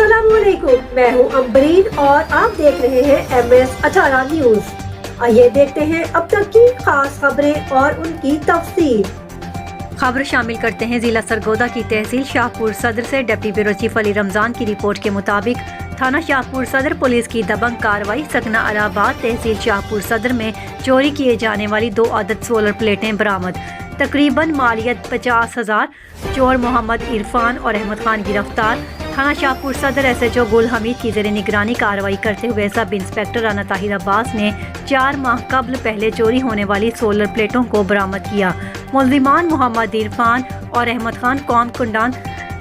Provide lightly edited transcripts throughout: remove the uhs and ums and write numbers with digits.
अस्सलाम वालेकुम, मैं हूँ अम्बरीन और आप देख रहे हैं MS18 न्यूज। आइए देखते हैं अब तक की खास खबरें और उनकी तफसील। खबर शामिल करते हैं जिला सरगोदा की तहसील शाहपुर सदर से deputy bureau chief Ali Ramzan की रिपोर्ट के मुताबिक थाना शाहपुर सदर पुलिस की दबंग कार्रवाई सकना अलाहाबाद तहसील शाहपुर सदर में चोरी किए जाने वाली 2 अदद सोलर प्लेटें बरामद, तकरीबन मालियत 50,000। चोर मोहम्मद इरफान और अहमद खान गिरफ्तार। थाना शाहपुर सदर SHO गुल हमीद की ज़ेरे निगरानी कार्रवाई करते हुए सब इंस्पेक्टर राना ताहिर अब्बास ने 4 माह कबल पहले चोरी होने वाली सोलर प्लेटों को बरामद किया। मुल्जिमान मोहम्मद इरफान और अहमद खान कौम कुंडान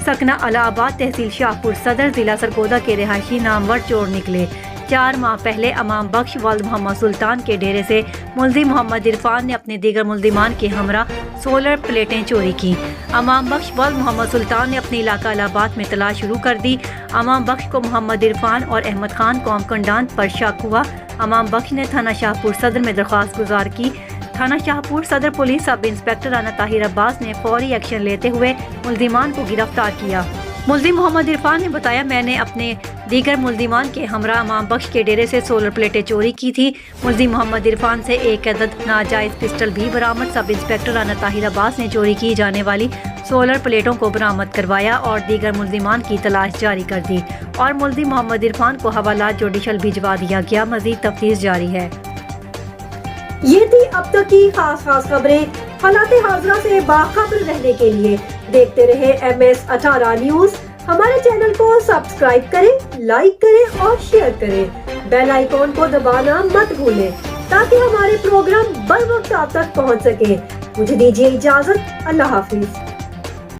सकना अलाहाबाद तहसील शाहपुर सदर जिला सरगोदा के रिहायशी नामवर चोर निकले। 4 माह पहले अमाम बख्श वल्द मोहम्मद सुल्तान के डेरे से मुल्जिम मोहम्मद इरफान ने अपने दीगर मुल्जिमान के हमरा सोलर प्लेटें चोरी की। अमाम बख्श वल्द मोहम्मद सुल्तान ने अपने इलाका इलाहाबाद में तलाश शुरू कर दी। अमाम बख्श को मोहम्मद इरफान और अहमद खान कौम कंडान पर शक हुआ। अमाम बख्श ने थाना शाहपुर सदर में दरख्वास्त गुजार की। थाना शाहपुर सदर police sub inspector Rana Tahir Abbas ने फौरी एक्शन लेते हुए मुल्जिमान को गिरफ्तार किया। मुल्जिम मोहम्मद इरफान ने बताया, मैंने अपने दीगर मुल्जिमान के हमरा अमाम बख्श के डेरे से सोलर प्लेटें चोरी की थी। मुल्जिम मोहम्मद इरफान से 1 अदद नाजायज पिस्टल भी बरामद। सब इंस्पेक्टर राना ताहिर अब्बास ने चोरी की जाने वाली सोलर प्लेटों को बरामद करवाया और दीगर मुल्जिमान की तलाश जारी कर दी और मुल्जिम मोहम्मद इरफान को हवाला जुडिशल भिजवा दिया गया। मजीद तफ्तीश जारी है। ये थी अब तक की खास खबरें। हालात हाज़िरा से बाखबर रहने के लिए देखते रहे MS18 न्यूज। हमारे चैनल को सब्सक्राइब करें, लाइक करें और शेयर करें। बेल आइकॉन को दबाना मत भूलें ताकि हमारे प्रोग्राम बर वक्त आप तक पहुंच सके। मुझे दीजिए इजाजत। अल्लाह हाफिज।